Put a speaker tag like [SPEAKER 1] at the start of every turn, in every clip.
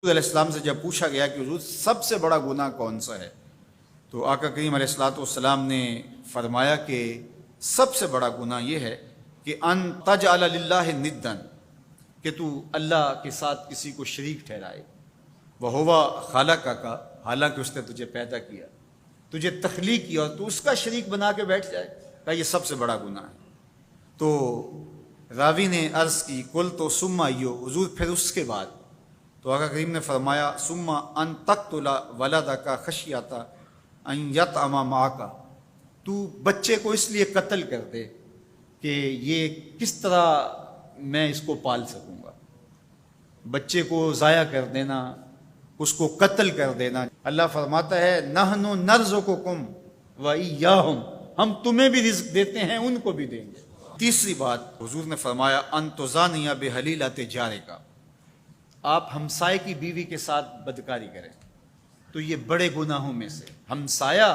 [SPEAKER 1] علیہ السلام سے جب پوچھا گیا کہ حضور سب سے بڑا گناہ کون سا ہے، تو آقا کریم علیہ الصلوۃ والسلام نے فرمایا کہ سب سے بڑا گناہ یہ ہے کہ ان تجعل للہ ندا، کہ تو اللہ کے ساتھ کسی کو شریک ٹھہرائے، وہو خالقک، حالانکہ اس نے تجھے پیدا کیا، تجھے تخلیق کیا، اور تو اس کا شریک بنا کے بیٹھ جائے، کہ یہ سب سے بڑا گناہ ہے۔ تو راوی نے عرض کی قلت تو ثم ایو، حضور پھر اس کے بعد؟ تو آقا کریم نے فرمایا ثم ان تقتل ولدک خشیۃ ان یطعم معک، تو بچے کو اس لیے قتل کر دے کہ یہ کس طرح میں اس کو پال سکوں گا، بچے کو ضائع کر دینا، اس کو قتل کر دینا۔ اللہ فرماتا ہے نحن نرزقکم وایاہم، ہم تمہیں بھی رزق دیتے ہیں، ان کو بھی دیں گے۔ تیسری بات حضور نے فرمایا ان تزانی بحلیلۃ جارک، آپ ہمسائے کی بیوی کے ساتھ بدکاری کریں، تو یہ بڑے گناہوں میں سے۔ ہمسایہ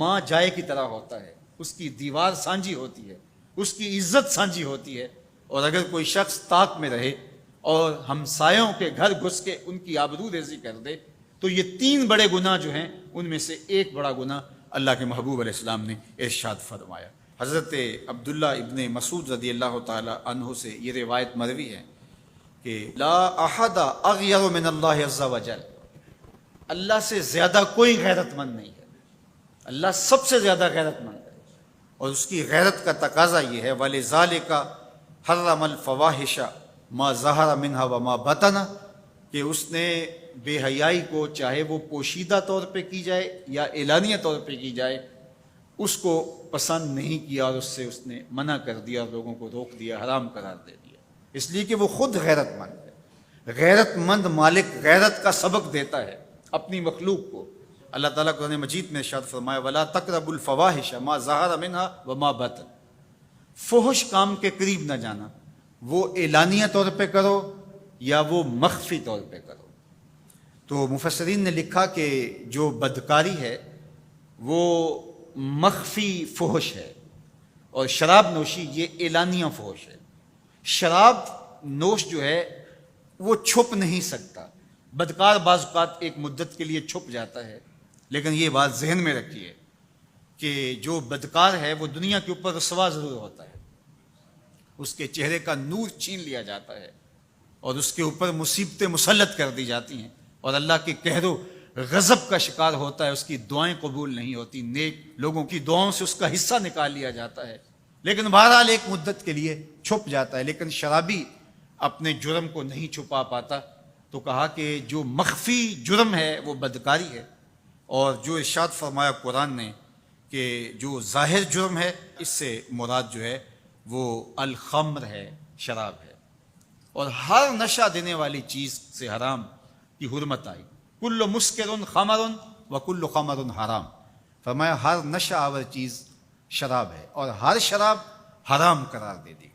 [SPEAKER 1] ماں جائے کی طرح ہوتا ہے، اس کی دیوار سانجھی ہوتی ہے، اس کی عزت سانجھی ہوتی ہے، اور اگر کوئی شخص طاق میں رہے اور ہمسایوں کے گھر گھس کے ان کی آبرو ریزی کر دے، تو یہ تین بڑے گناہ جو ہیں ان میں سے ایک بڑا گناہ اللہ کے محبوب علیہ السلام نے ارشاد فرمایا۔ حضرت عبداللہ ابن مسعود رضی اللہ تعالی عنہ سے یہ روایت مروی ہے کہ لا احد اغیر من اللہ عز وجل، اللہ سے زیادہ کوئی غیرت مند نہیں ہے، اللہ سب سے زیادہ غیرت مند ہے، اور اس کی غیرت کا تقاضا یہ ہے وَلِذَالِكَ حَرَّمَ الْفَوَاحِشَ مَا ظَهَرَ مِنْهَا وَمَا بَطَنَ، کہ اس نے بے حیائی کو چاہے وہ پوشیدہ طور پہ کی جائے یا اعلانیہ طور پہ کی جائے، اس کو پسند نہیں کیا، اور اس سے اس نے منع کر دیا، اور لوگوں کو روک دیا، حرام قرار دے دیا، اس لیے کہ وہ خود غیرت مند ہے۔ غیرت مند مالک غیرت کا سبق دیتا ہے اپنی مخلوق کو۔ اللہ تعالیٰ قرآن مجید میں ارشاد فرمایا وَلَا تَقْرَبُوا الْفَوَاحِشَ مَا ظَهَرَ مِنْهَا وَمَا بَطَنَ، فحش کام کے قریب نہ جانا، وہ اعلانیہ طور پہ کرو یا وہ مخفی طور پہ کرو۔ تو مفسرین نے لکھا کہ جو بدکاری ہے وہ مخفی فحش ہے، اور شراب نوشی یہ اعلانیہ فحش ہے۔ شراب نوش جو ہے وہ چھپ نہیں سکتا، بدکار بعض اوقات ایک مدت کے لیے چھپ جاتا ہے، لیکن یہ بات ذہن میں رکھیے کہ جو بدکار ہے وہ دنیا کے اوپر رسوا ضرور ہوتا ہے، اس کے چہرے کا نور چھین لیا جاتا ہے، اور اس کے اوپر مصیبتیں مسلط کر دی جاتی ہیں، اور اللہ کے قہر و غضب کا شکار ہوتا ہے، اس کی دعائیں قبول نہیں ہوتی، نیک لوگوں کی دعاؤں سے اس کا حصہ نکال لیا جاتا ہے، لیکن بہرحال ایک مدت کے لیے چھپ جاتا ہے۔ لیکن شرابی اپنے جرم کو نہیں چھپا پاتا، تو کہا کہ جو مخفی جرم ہے وہ بدکاری ہے، اور جو ارشاد فرمایا قرآن نے کہ جو ظاہر جرم ہے، اس سے مراد جو ہے وہ الخمر ہے، شراب ہے، اور ہر نشہ دینے والی چیز سے حرام کی حرمت آئی۔ کل مسکر خمر وکل خمر حرام، فرمایا ہر نشہ آور چیز شراب ہے، اور ہر شراب حرام قرار دے دی۔